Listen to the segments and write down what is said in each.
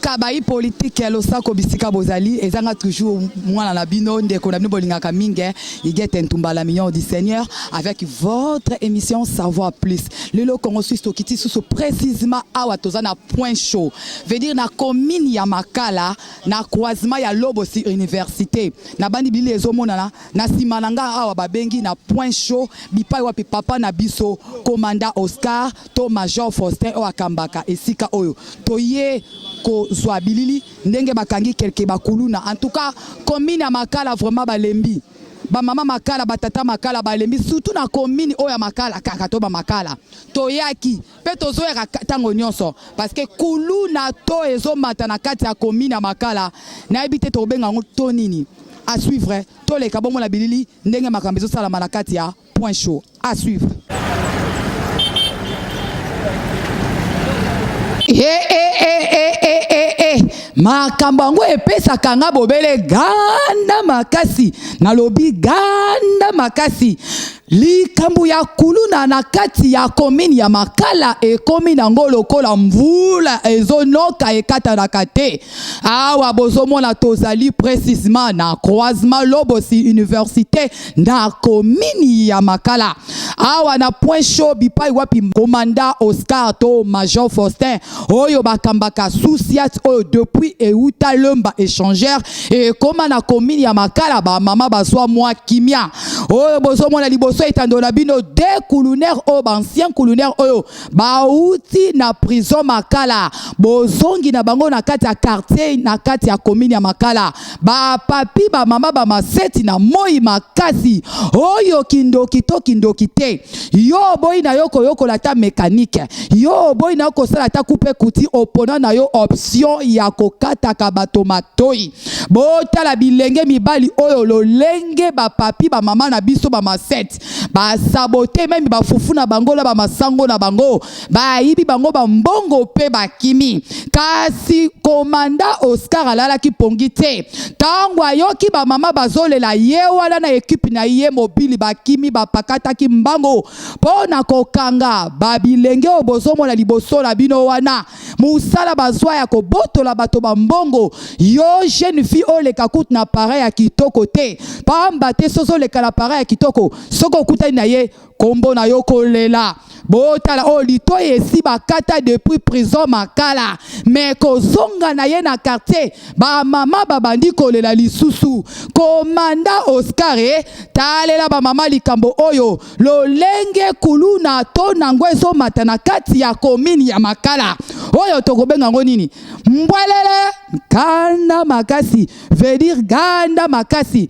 cas bayi politique ya losako bisika bozali ezanga toujours mwana na bino ndeko na bino bolingaka mingi igete ntumba la million du Seigneur avec votre émission Savoir Plus. Le Congo Suisse tokiti sous précisément awa tozana point chaud. Veut dire na commune ya Makala na croisement ya Lobosi Université. Na bandi bili ezomona na simananga awa babengi na point chaud bipai wapi papa na biso commandant Oscar to Major Faustin o akambaka esika oyo. Toye ko zwabilili ndenge bakangi kelke bakuluna. En tout cas commune ya Makala vraiment balembi. Ba mama Makala batata Makala balembi surtout na commune oya Makala kaka to ba Makala toyaki pe tozoya tango nyonso parce que kuluna to ezo mata na kati ya commune ya Makala na ebite to benga to nini à suivre to le kabomo la bilili ndenge makambezo sala na kati ya point chaud à suivre. Makambango epesa kanga bobele ganda makasi na lobi ganda makasi likambu ya kuluna na kati ya commune ya Makala e commune ngo lokola mvula ezonoka ekata na kate awa bozomona tozali précisément na croisement Lobosi Université na commune ya Makala awa na point chaud bipai wapi commandant Oscar to Major Faustin oyo bakambaka souciat oyo depuis euta lomba échangère et comme na commune ya Makala ba mama bazwa mwa kimia oyo bozomona liboso etando na bino de colonel o ancien colonel oyo bauti na prison Makala bozongi na bango na kati ya quartier na kati ya commune ya Makala ba papi ba mama ba maseti na moi makasi oyo kindoki to kindoki te yo boy na yoko la ta mécanique yo boy na yoko sala ta coupe kuti opona na yo option ya kokata ka bato matoi bota la bilenge mibali oyo lolenge ba papi ba mama na biso ba maseti ba sabote même ba fufu na bango la ba masango na bango ba yibi bango ba mbongo pe ba kimi kasi commandant Oscar alala ki pongite tangwa yoki ba mama bazolela ye wala na équipe na ye mobile ba kimi ba pakata ki mbango pona kokanga ba bilenge obozomo na liboso la bino wana musala bazwa ya kobotola bato ba mbongo yo jeune fille o le kakut na pareil ya kitoko te pamba te soso le kala pareil ya kitoko soko kuta na ye kombo na yo kolela botala o lito esi bakata depuis prison Makala mais kozonga na ye na quartier ba mama babandi kolela lisusu commandant Oscar talela ba mama likambo oyo lolenge kuluna to nango ezo mata na kati ya commune ya Makala oyo tokobenga ngo nini mbwelele ganda makasi veut dire ganda makasi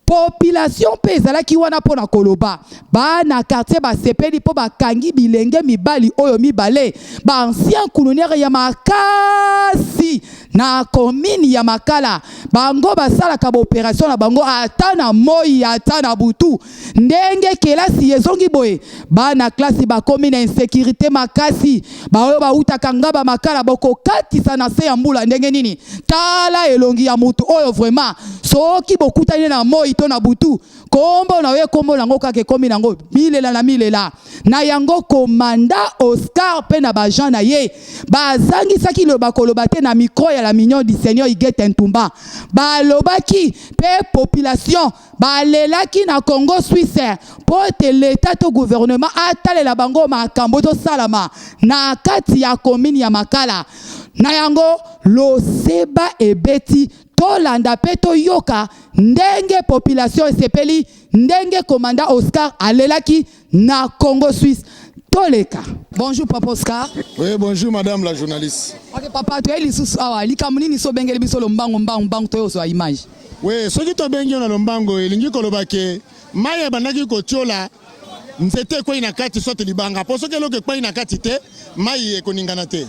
population pezala ki wana pona koloba ba na quartier ba sepeli po ba kangi bilenge mibali oyo mibale ba ancien colonel ya makasi na commune ya Makala bango basala ka opération na bango ata na moi ata na butu ndenge kelasi ezongi boye ba na classe ba commune insécurité makasi ba oyo ba utaka ngaba Makala boko katisa na se ya mbula ndenge nini tala elongi ya mutu oyo vraiment soki bokutani na moi to na butu kombo na we kombo nango kake komi nango milela na milela na yango commandant Oscar pe na ba Jean na ye bazangi saki lo bakoloba te na micro ya la million du Seigneur igete ntumba balobaki pe population balelaki na Congo Suisse pote l'état to gouvernement atalela bango makambo to salama na kati ya commune ya Makala na yango lo seba ebeti tolanda pe toyoka ndenge population esepeli ndenge commandant Oscar alelaki na Congo Suisse toleka. Bonjour Papa Oscar. Oui, bonjour madame la journaliste. OK papa, tu es lisusu awa likamuni ni so bengeli biso lo mbango to yo so image. Oui, soki to bengi na lombango elingi koloba ke maye bandaki kotiola nzete ko ina kati sote libanga po soki loke kwa ina kati te maye koningana te.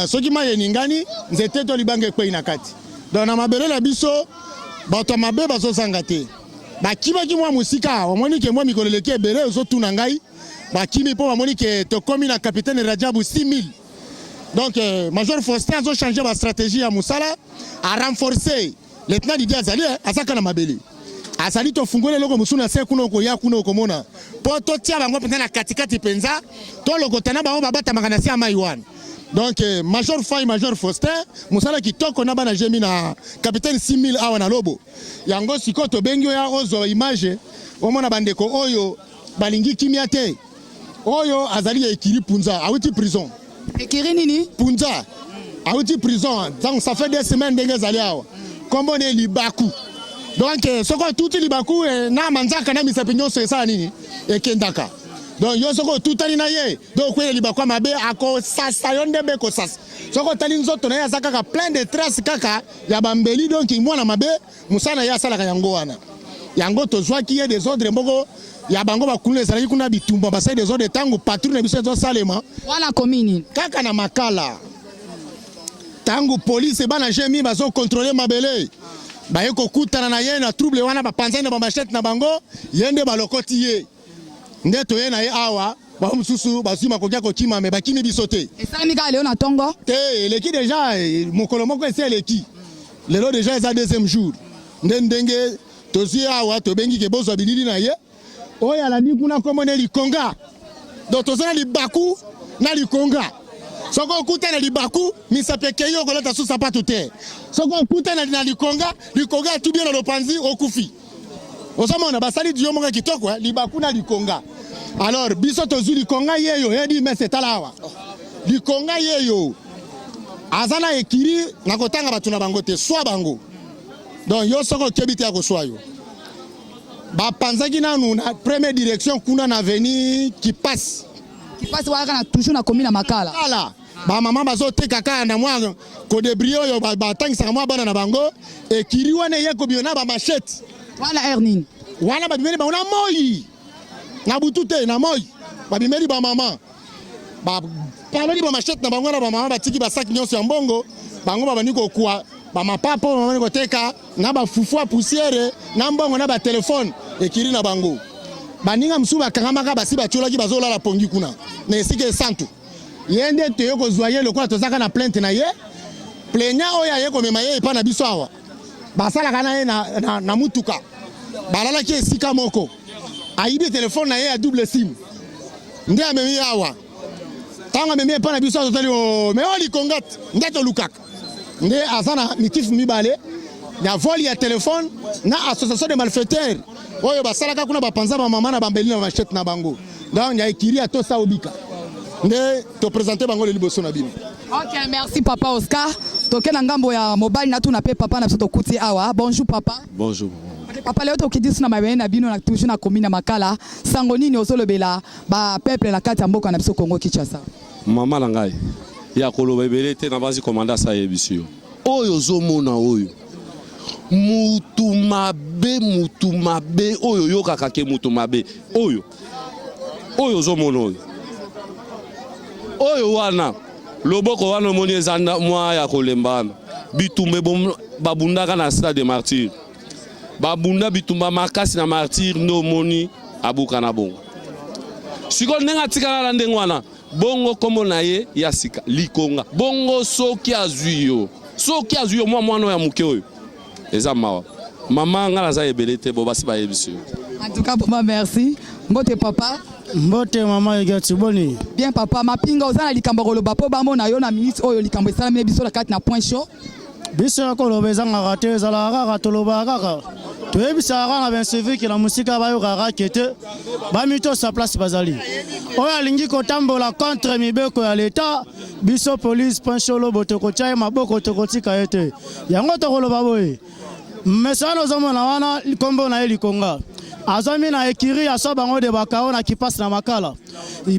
Soki maye ningani nzete to libanga kwa ina kati. Donc na mabele la biso bato mabe bazo sangate. Ba kiba ki mwa musika omoni ke mwa mikoleleki ebele ozo tuna ngai. Ba kimi po omoni ke to komi na capitaine Rajabu 6000. Donc Major Faustin a changé ma stratégie à Moussala a renforcer lieutenant Didier Azali asaka na mabele. Azali to fungole loko musuna se kuno ko ya kuno ko mona. Po to tia bango pena na katikati penza to lokotana bango babata makanasi ya maiwan. Donc Major Faye, Major Foster, musala kitoko na bana jemi na capitaine 6000 awa na lobo. Yango sikoto bengyo ya ozo image omona bandeko oyo balingi kimia te. Oyo azali ekiri punza, awuti prison. Ekiri nini? Punza. Awuti prison. Donc ça fait des semaines ndenge zali awa. Kombo ne libaku. Donc soko tout libaku na manzaka na misapinyo so esa nini? Ekendaka. Donc yo soko tutani na ye donc kwele libakwa mabe ako sasa yonde be ko sasa soko tali nzoto na ya zakaka plein de traces kaka ya bambeli donc mwana mabe musana ya sala yango wana yango tozwa ki ye des ordres mboko ya bango bakulule sala kuna bitumba basai des ordres tango patrouille na biso to salema wana komini kaka na makala tango police bana jemi bazo contrôler mabele ba yeko kutana na ye na trouble wana ba panzana ba machette na bango yende balokoti ye ndeto ye na ye awa ba mususu basima kokia kokima me bakimi bisote esani ka leo na tongo te leki déjà mokolo moko ese leki lelo déjà eza deuxième jour ndenge tozi awa tobengi ke bozo bilili na ye oya la ni kuna komone likonga donc tozana libaku na likonga soko kutana libaku misapeke yo kolata susa patu te soko kutana na likonga tu bien na lopanzi okufi osama basali diyo monga kitoko libaku na likonga alors biso tozu likonga yeyo yedi mais c'est alawa likonga yeyo azana ekiri na kotanga batuna bango te swa bango donc yo soko kebiti ya koswa yo ba panzaki nanu na première direction kuna na avenue qui passe waka na toujours na commune Makala ala ba mama bazo teka ka na mwa ko debrio yo ba tangisa mwa bana na bango ekiri wana ye ko biona ba machette wana ernin wana ba bimeli ba una moyi na butute na moyi ba bimeli ba mama ba paloli ba machette na bango na ba mama batiki ba sac nyonso ya mbongo bango ba baniko kwa ba mapapo ba baniko teka na ba fufua poussière na mbongo na ba téléphone ekiri na bango baninga msuba kangamaka basi batolaki bazola la pongi kuna na esike santu yende te yoko zoyer le kwa tozaka na plainte na ye plenya oya ye ko mema ye pa na biso awa basala kana ye na mutuka balala ki esika moko aibi téléphone na ye a double sim nde amemi awa tanga memi pa na biso totali o me oli kongat nde to lukaka nde azana mitif mibale ya vol ya téléphone na association de malfaiteurs oyo basalaka kuna bapanza ba mama na bambeli na machette na bango donc ya ekiri to sa obika nde to présenter bango le liboso na bino. OK, merci papa Oscar. Toke na ngambo ya mobile na tuna pe papa na biso tokuti awa. Bonjour papa. Bonjour. Papa leo tokidisi na mabene na bino na toujours na commune Makala. Sango nini ozolobela ba peuple na kati ya mboka na biso Congo Kinshasa. Mama na ngai. Ya koloba ebele te na bazi komanda sa yebisio. Oyo zomona oyo. Mutu mabe oyo yokaka ke mutu mabe oyo. Oyo zomona oyo. Oyo wana loboko wana moni ezanda mwa ya kolembana bitumbe babundaka na stade de martyr babunda bitumba makasi na martyr no moni abuka na bongo siko nenga tikala la ndenge wana bongo komo na ye ya sika likonga bongo soki azuyo mwana ya muke oyo eza mawa mama ngala za ebele te bo basi ba yebisi en tout cas papa merci mbote papa mbote mama egati boni bien papa mapinga ozana likambo koloba po bamona yo na minute oyo likambo esalamine biso la kati na point chaud biso koloba ezanga te ezala kaka toloba kaka toyebisa kaka bensevi na musika bayokaka kete bamito sa place bazali oyo alingi kotambola contre mibeko ya leta biso police point chaud lobo tokotia maboko tokotika ete yango tokoloba boye mesano zomona wana kombo na ye likonga azami na ekiri ya so bango de bakao na kipasi na Makala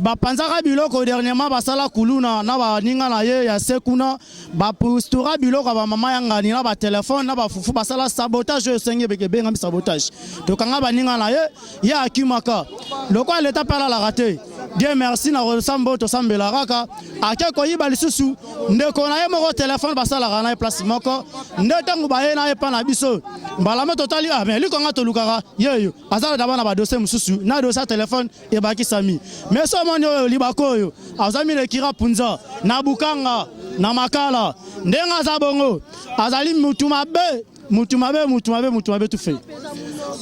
bapanzaka biloko dernièrement basala kuluna na baninga na ye ya sekuna bapustura biloko ba mama yangani na ba telefone na bafufu basala sabotage esenge bekebenga sabotage tokanga baninga na ye ya akimaka loko leta pala la raté Dieu merci na rosambo to sambela kaka akeko yiba lisusu ndeko na ye moko telefone basala kana place moko ndetangu ba ye na ye pa na biso mbalama totali mais likonga to lukaka yeyo azala dabana ba dossier mususu na dossier téléphone e baki sami mais so moni oyo libako oyo azami le kira punza na bukanga na Makala ndenga za bongo azali mutu mabe tout fait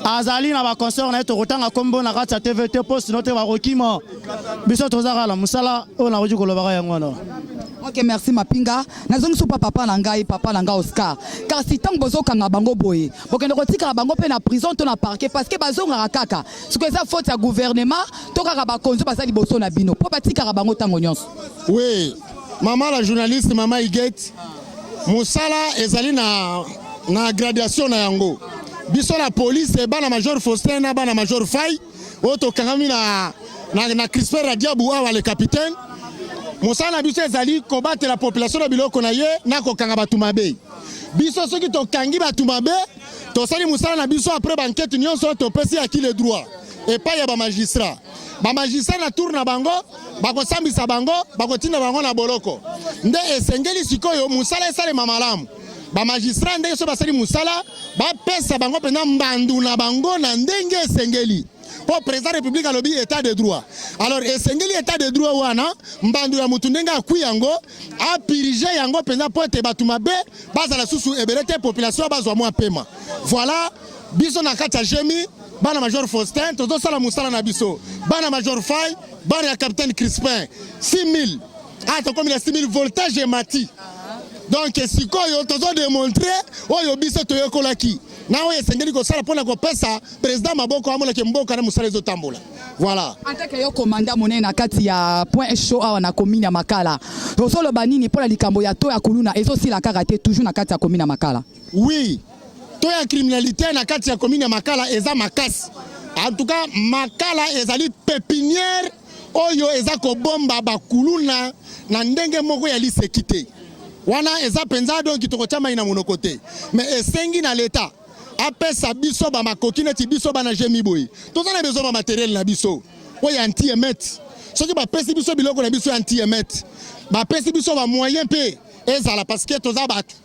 azali na ba concert na to kotanga kombo na kata TVT post note ba rokima biso tozaka la musala ona oji kolobaka yango wana Ok, merci Mapinga. Nazongi so papa na ngai Oscar. Car si tant bozo kanga bango boye. Bokende kotika bango pe na prison to na parquet parce que bazonga kaka. Ce que ça faute ya gouvernement to kaka ba konzo basa liboso na bino. Po batika bango tango nyonso. Oui, maman la journaliste maman Iget. Musala ezali na graduation na yango. Biso la police bana major Faustin na bana major Fay. Oto kangami na Crisper Radiabou awa le capitaine. Musala biso ezali combattre la population na biloko na ye na kokanga batu mabe. Biso soki to kangi batu mabe, to sali musala na biso après banquette nyonso to pesi aki le droit. Et pas ya ba magistrat. Ba magistrat na tour na bango, bako sambisa bango, bako tinda bango na boloko. Nde esengeli sikoyo musala esale mamalamu. Ba magistrat nde so basali musala, ba pesa bango pena mbandu na bango na ndenge esengeli. Pour président République à l'objet état de droit. Alors, esengeli état de droit wana, mbandu ya mutundenga akui yango, a pirige yango pena pote batumabe, baza la susu ebelete population bazwa mwa pema. Voilà, biso na kati ya Jemi, bana major Faustin, tozo sala musala na biso. Bana major Fay, bana ya capitaine Crispin, 6000. Ah, to comme il y a 6000 voltage et mati. Donc, sikoyo tozo démontrer, oyo biso toyokolaki. Na oye sengeli ko sala pona ko pesa président maboko amola ke mboka na musala zo tambola. Voilà. En tant que yo commandant monene na kati ya point chaud awa na commune ya Makala. Tozolo banini pour la likambo ya to ya kuluna ezo sila karaté toujours na kati ya commune ya Makala. Oui. To ya criminalité na kati ya commune ya Makala eza makasi. En tout cas Makala ezali pépinière oyo eza ko bomba bakuluna na ndenge moko ya lisekité. Wana eza penza donc kitoko chama ina monokote. Mais esengi na l'état. Apesa biso ba makoki neti biso bana Jemi boy. Toza na besoin ba matériel na biso. Oyo anti-émet. Soki ba pesi biso biloko na biso anti-émet. Ba pesi biso ba moyen pe ezala parce que toza batu.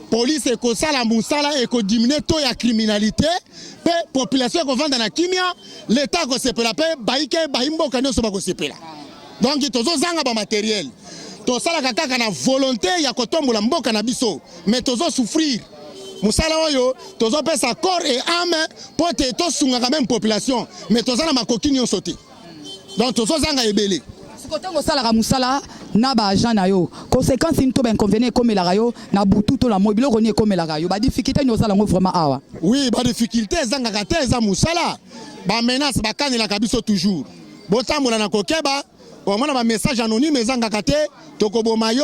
Police eko sala musala eko diminuer to ya criminalité pe population ko vanda na kimia l'état ko sepela pe baike baimbo kanyo so ba ko sepela. Donc tozo zanga ba matériel. To sala kaka na volonté ya kotombola mboka na biso mais tozo souffrir. Musala oyo tozo pesa corps et âme pour te to sunga quand même population mais tozo na makoki nyonso te. Donc tozo zanga ebele. Sikotango sala ka musala na ba agent na yo. Conséquence into ben convenir comme la rayo na butu to la mobile ko ni comme la rayo. Ba difficulté no sala ngo vraiment awa. Oui, ba difficulté zanga kate za musala. Ba menace ba kanela kabiso toujours. Botambola na kokeba, o mona ba message anonyme zanga kate tokoboma yo,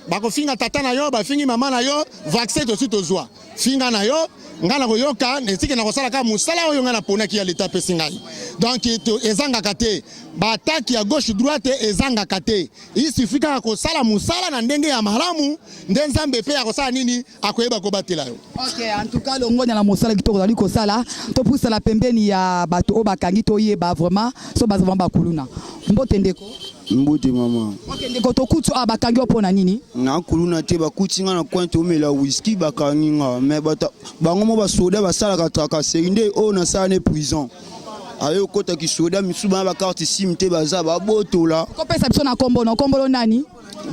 bako finga tata na yo, ba fingi mama na yo, vaccin to suite ozwa. Finga na yo, ngana koyoka, nesike na kosala ka musala oyo ngana pona ki ya l'état pesingai. Donc ezanga kate, ba attaque ya gauche droite ezanga kate. Il suffit ka kosala musala na ndenge ya malamu, ndenzambe pe ya kosala nini akoyeba ko batela yo. OK, en tout cas longo na musala kitoko zali kosala, to poussa la pembeni ya bato o bakangi to yeba vraiment so bazava bakuluna. Mbote ndeko. Mbote mama. OK, ndeko to kutu abakangi opona nini? Na kuluna te bakutinga na kwante omela whisky bakanginga mais bata bango mo ba soda basala ka tracasserie nde o na sala ne prison. Ayo kota ki soda misu ba carte sim te baza ba botola. Ko pesa biso na kombo nani?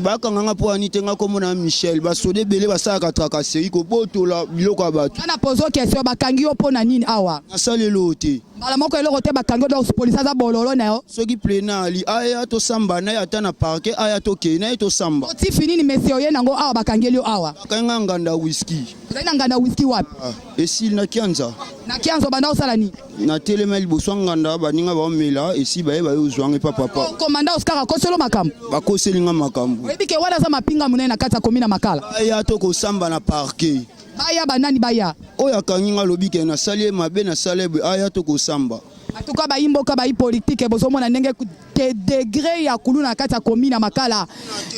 Bakanganga po anitenga kombo na Michel ba soda belé basala ka tracasserie ko botola biloko abatu. Na pozo question bakangi opona nini awa? Na salelo te. Bala moko eloko te bakangi do police za bololo na yo. Soki plenali aya to samba na ya tana parquet aya to ke na to samba. Oti fini ni monsieur ye nango awa bakangeli yo awa. Bakanga nganda whisky. Zaina nganda whisky wapi? Esil na kianza. Na kianzo banda osala ni. Na telemel boso nganda baninga ba mela esi ba yo zwange papa. Commandant Oscar akoselo makambo. Bakoselinga makambo. Webi ke wala za mapinga munene na kata komina Makala. Aya to ko samba na parquet. Baya banani baya. Oya kanginga lobike na salie mabe na salebe aya to ko samba. Atuka ba imboka ba politique bozo mona ndenge te degré ya kuluna na kata komina Makala.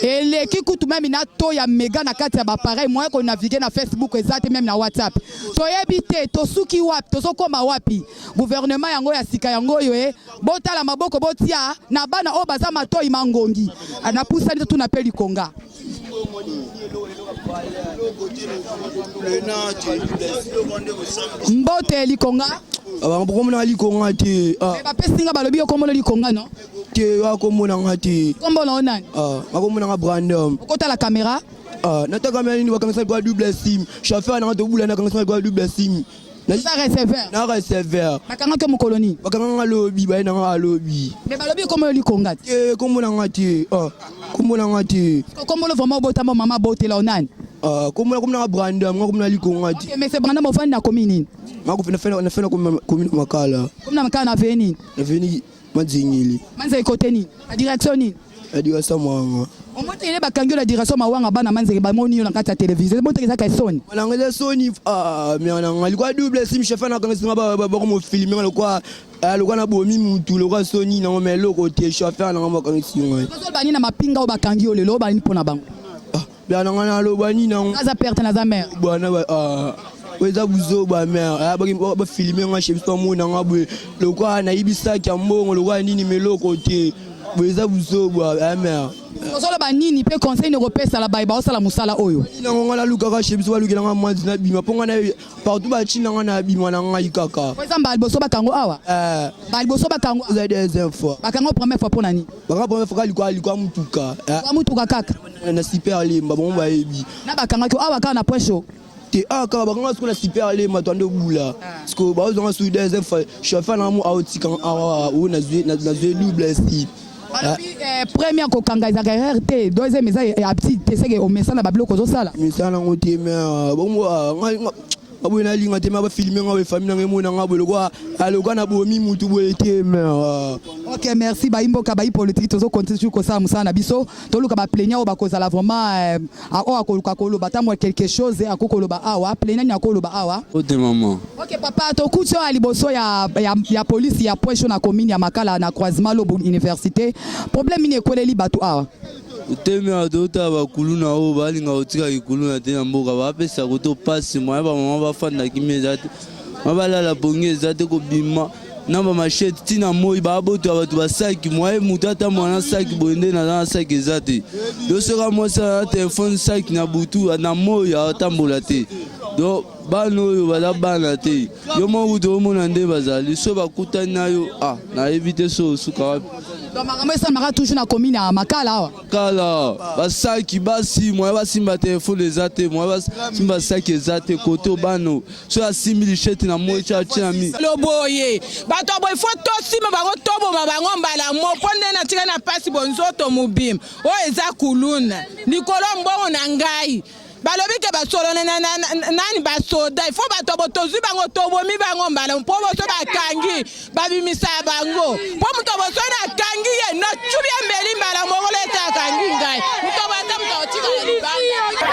Ele kikutu même na to ya mega na kata ba pareil moi ko naviguer na Facebook ezate même na WhatsApp. To yebite to suki wapi to sokoma wapi. Gouvernement yango ya sika yango yo botala maboko botia na bana o baza matoi mangongi. Ana pusa nito tunapeli konga. Mbote likonga abakomona likonga te ba pesinga balobi okomona likonga no te akomona ngati kombo na onani akomona nga Brandon okota la caméra nataka meli ni bakangisa kwa double sim chauffeur na ngata na kangisa kwa double sim na receveur na receveur bakanga ke mokoloni bakanga lobi ba na lobi me balobi komona likonga te komona ngati Comment on a dit? Comment le vraiment bota maman boté là onan? Comment on a brandé? Moi comme on a dit qu'on a dit. Mais c'est Brandon mon fan na commune. Moi on fait la commune Makala. Comme na makana veni. Veni Madzingili. Manze côté ni. La direction ni. La direction moi. On monte ile bakangi la direction mawanga bana manze ba moni na kata télévision. Monte ça ka Sony. On a Sony mais on a quoi double sim chef na quand ba comme filmer le quoi na bomi mutu le quoi Sony na mais le côté chauffeur na ba connexion. Parce que bani na mapinga o bakangi o lelo bani pona bango. Bien na lo bani na. Za perte na za mère. Bana weza buzo ba mère ba filmer nga chef to mo na ngabwe le quoi na ibisa kya mbongo le quoi nini melo côté weza buzo ba mère. Ozolo ba nini pe conseil ne repesa la baiba osala musala oyo. Ina ngala luka ka chef so luka nga mwanzi na bima ponga na partout ba china nga na bima na nga ikaka. Kwa example alboso bakango awa. Alboso bakango za deuxième fois. Bakango première fois pona ni. Baka première fois alikuwa mutuka. Kwa mutuka kaka. Na super limba bon ba yebi. Na bakanga ko awa kana point chaud. Te aka bakangasko na super limba twande bula. Sko ba zo nga su deuxième fois chauffeur na mu outika awa o na zwe double style. Première kokanga za RT deuxième eza ya petit teseke o mesana ba bloko zo sala. Mesana ngote mais bon abona linga te ma ba filmer nga be famille nga mona nga bolo kwa aloka na bomi mutu boete mais OK merci ba imboka ba politique tozo continue ko sa musana biso to luka ba plaignant o ba kozala vraiment o akoluka koloba ta moi quelque chose akokoloba awa plaignant ni akoloba awa. Ote maman. OK papa to kutso ali boso ya police ya poisson na commune ya Makala na croisement lobo université problème ni ekoleli batu awa. Teme adota bakulu na o balinga otika ikulu na te na mboka bapesa koto pasi moya ba mama bafanda kimeza te mabalala bongeza te ko bima na ba machete tina moi ba boto abatu basaki moya mutata mwana saki bonde na saki ezate do sera mo sa téléphone saki na butu na moya atambola te do bano yo bala bana te yo mo udo mo na nde bazali so bakutani na yo na éviter so suka wapi. Donc makambo esa maka toujours na commune ya Makala awa. Kala basaki basi moya basimba téléphone ezate moya basimba saki ezate koto bano so asimbi lichette na moya cha mi loboye bato boy photo sima bango tobo bango mbala mo ponde na tika na pasi bonzoto mubim o eza kuluna nikolo mbongo na ngai balobi ke basolo nani basoda ifo bato botozu bango tobomi bango mbala mpo boso bakangi babimisa bango mpo muto boso na kangi ye no chubia mbeli mbala mongolo eta kangi ngai muto bata muto otika na libanga.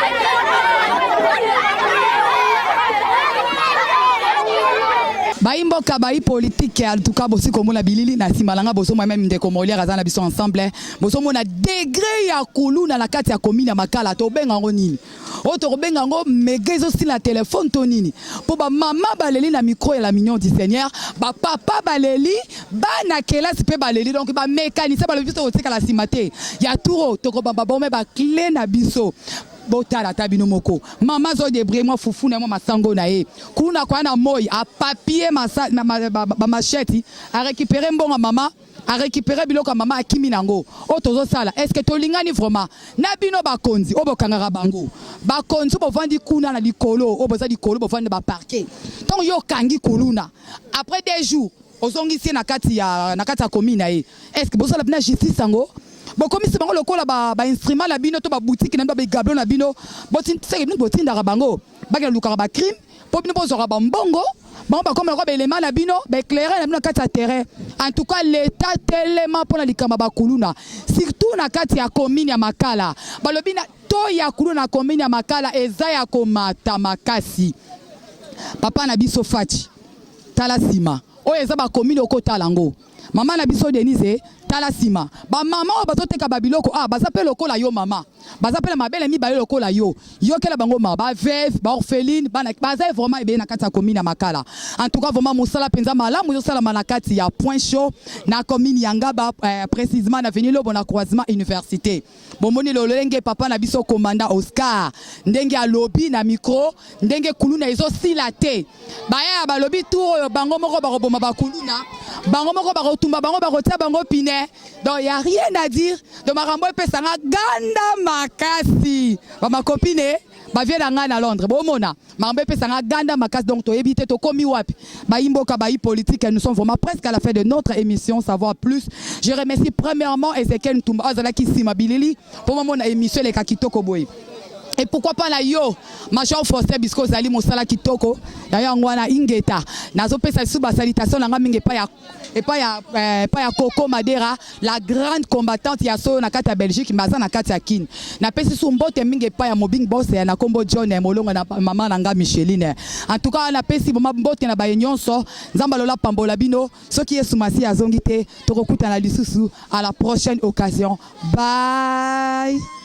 Baimboka bai politique en tout cas bosi komona bilili na simbalanga boso moi même ndeko Molière azana biso ensemble boso mona degré ya kuluna na kati ya commune ya Makala to benga ngo nini o to benga ngo megezo si la téléphone to nini po ba mama baleli na micro ya la mignon du Seigneur ba papa baleli bana kelasi pe baleli donc ba mécanicien balobi biso otika la simate ya touro to ko ba bombe ba clé na biso botala tabino moko mama zo debré moi fufu na moi masango na ye kuna kwa na moi a papier ba machette a récupérer mbonga mama a récupérer biloko mama akimi nango o tozo sala est-ce que to lingani vraiment na bino bakonzi o bokangara bango bakonzi bo vandi kuna na likolo o boza likolo bo vandi ba parquet donc yo kangi kuluna après des jours ozongisi na kati ya commune na ye est-ce que bozo la bina justice sango bokomisi bango lokola ba instrument la bino to ba boutique na ba gablo na bino botintseke bino botinda bango bakela lukaka ba crime po bino bozora ba mbongo bango bakoma ko ba élément na bino ba éclairer na bino kati ya terrain en tout cas l'état tellement pour na likamba ba kuluna surtout na kati ya commune ya Makala balobi na to ya kuluna na commune ya Makala eza ya komata makasi papa na biso Fati tala sima o eza ba commune okotala ngo mama na biso Denise tala sima ba mama o bazoteka babiloko baza pe lokola yo mama baza pe la mabele mi ba lokola yo kela bango ma ba veuve ba orpheline bana baza vraiment ebe na kati ya commune ya Makala en tout cas vraiment musala penza malamu yo sala na kati ya point chaud na commune ya Ngaba précisément na avenue Lobo na croisement université bomoni lolenge papa na biso commandant Oscar ndenge a lobby na micro ndenge kuluna ezo silate baya ba lobby tour bango moko ba roboma ba kuluna bango moko ba rotumba bango ba rotia bango pine donc y a rien à dire de marambo pesanga ganda makasi ba ma copine bavie na ngai na Londres bomona makambo epesanga ganda makasi donc toyebi te tokomi wapi bayimboka bayi politique nous sommes vraiment presque à la fin de notre émission savoir plus. Je remercie premièrement Ezekiel Ntumba azalaki sima bilili pour mona émission le kakitoko boy. Et pourquoi pas la yo Major Foster Bisco Zali Mosala Kitoko d'ailleurs ngwana ingeta nazo pesa suba salutation nanga mingi pa ya Coco Madera la grande combattante ya so na kati ya Belgique maza na kati ya kin na pesi su mbote mingi pa ya Mobing Boss ya na Kombo John molongo na mama nanga Micheline en tout cas na pesi boma mbote na ba nyonso nzamba lola pambola bino soki yesu masi azongi te tokokuta na lisusu à la prochaine occasion bye.